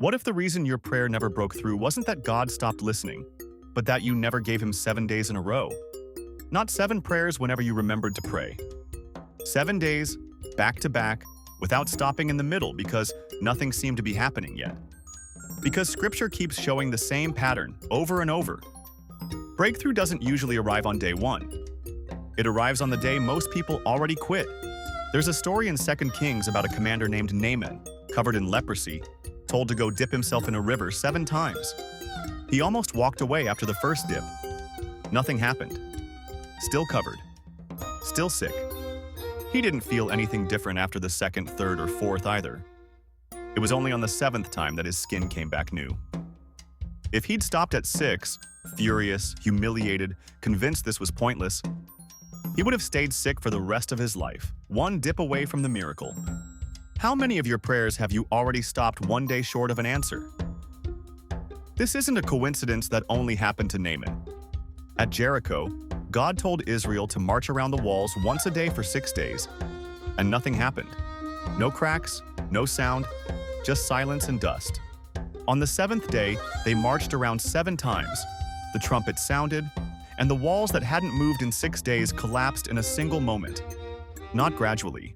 What if the reason your prayer never broke through wasn't that God stopped listening, but that you never gave him 7 days in a row? Not 7 prayers whenever you remembered to pray. 7 days, back to back, without stopping in the middle because nothing seemed to be happening yet. Because Scripture keeps showing the same pattern over and over. Breakthrough doesn't usually arrive on day 1. It arrives on the day most people already quit. There's a story in 2 Kings about a commander named Naaman, covered in leprosy, told to go dip himself in a river 7 times. He almost walked away after the first dip. Nothing happened. Still covered. Still sick. He didn't feel anything different after the 2nd, 3rd, or 4th either. It was only on the 7th time that his skin came back new. If he'd stopped at 6, furious, humiliated, convinced this was pointless, he would have stayed sick for the rest of his life, 1 dip away from the miracle. How many of your prayers have you already stopped 1 day short of an answer? This isn't a coincidence that only happened to Naaman. At Jericho, God told Israel to march around the walls once a day for 6 days, and nothing happened. No cracks, no sound, just silence and dust. On the 7th day, they marched around 7 times. The trumpet sounded, and the walls that hadn't moved in 6 days collapsed in a single moment. Not gradually.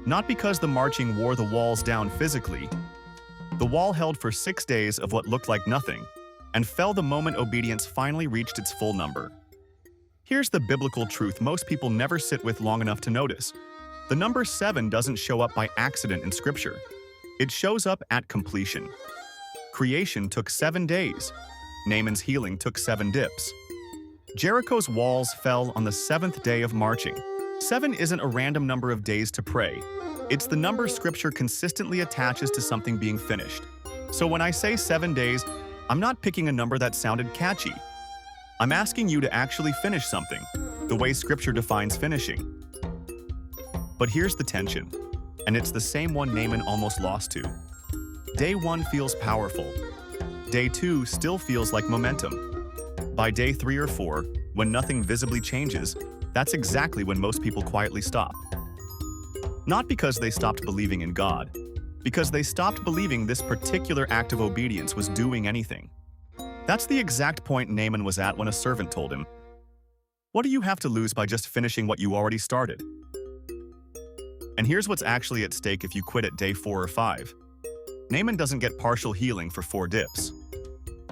Not because the marching wore the walls down physically. The wall held for 6 days of what looked like nothing, and fell the moment obedience finally reached its full number. Here's the biblical truth most people never sit with long enough to notice. The number 7 doesn't show up by accident in Scripture. It shows up at completion. Creation took 7 days. Naaman's healing took 7 dips. Jericho's walls fell on the 7th day of marching. 7 isn't a random number of days to pray. It's the number Scripture consistently attaches to something being finished. So when I say 7 days, I'm not picking a number that sounded catchy. I'm asking you to actually finish something, the way Scripture defines finishing. But here's the tension, and it's the same one Naaman almost lost to. Day 1 feels powerful. Day 2 still feels like momentum. By day 3 or 4, when nothing visibly changes, that's exactly when most people quietly stop. Not because they stopped believing in God, because they stopped believing this particular act of obedience was doing anything. That's the exact point Naaman was at when a servant told him, "What do you have to lose by just finishing what you already started?" And here's what's actually at stake if you quit at day 4 or 5. Naaman doesn't get partial healing for 4 dips.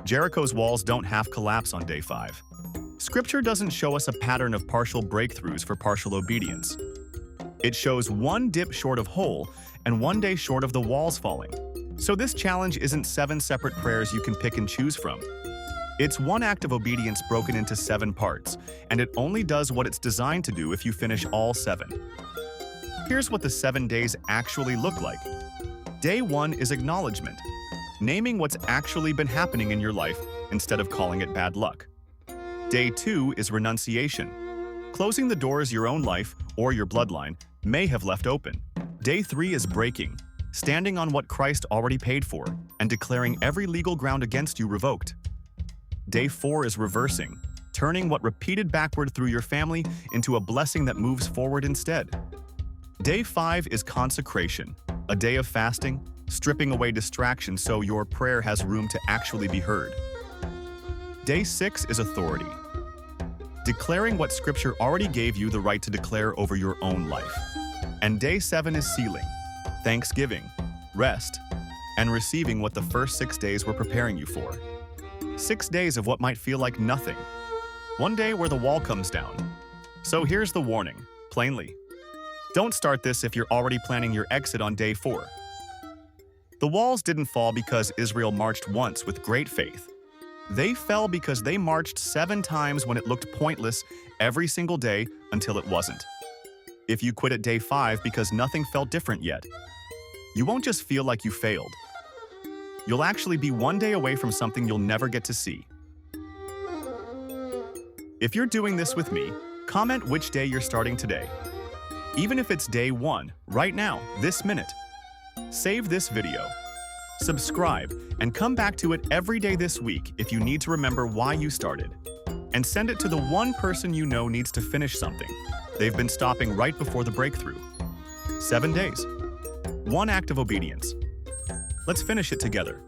Jericho's walls don't half collapse on day 5. Scripture doesn't show us a pattern of partial breakthroughs for partial obedience. It shows 1 dip short of whole and 1 day short of the walls falling. So this challenge isn't 7 separate prayers you can pick and choose from. It's 1 act of obedience broken into 7 parts, and it only does what it's designed to do if you finish all 7. Here's what the 7 days actually look like. Day 1 is acknowledgment, naming what's actually been happening in your life instead of calling it bad luck. Day 2 is renunciation, closing the doors your own life or your bloodline may have left open. Day 3 is breaking, standing on what Christ already paid for and declaring every legal ground against you revoked. Day 4 is reversing, turning what repeated backward through your family into a blessing that moves forward instead. Day 5 is consecration, a day of fasting, stripping away distractions so your prayer has room to actually be heard. Day 6 is authority, declaring what Scripture already gave you the right to declare over your own life. And day 7 is sealing, thanksgiving, rest, and receiving what the first 6 days were preparing you for. 6 days of what might feel like nothing. 1 day where the wall comes down. So here's the warning, plainly. Don't start this if you're already planning your exit on day 4. The walls didn't fall because Israel marched once with great faith. They fell because they marched 7 times when it looked pointless every single day until it wasn't. If you quit at day 5 because nothing felt different yet, you won't just feel like you failed. You'll actually be 1 day away from something you'll never get to see. If you're doing this with me, comment which day you're starting today. Even if it's day 1, right now, this minute. Save this video, subscribe, and come back to it every day this week if you need to remember why you started. And send it to the one person you know needs to finish something. They've been stopping right before the breakthrough. 7 days. 1 act of obedience. Let's finish it together.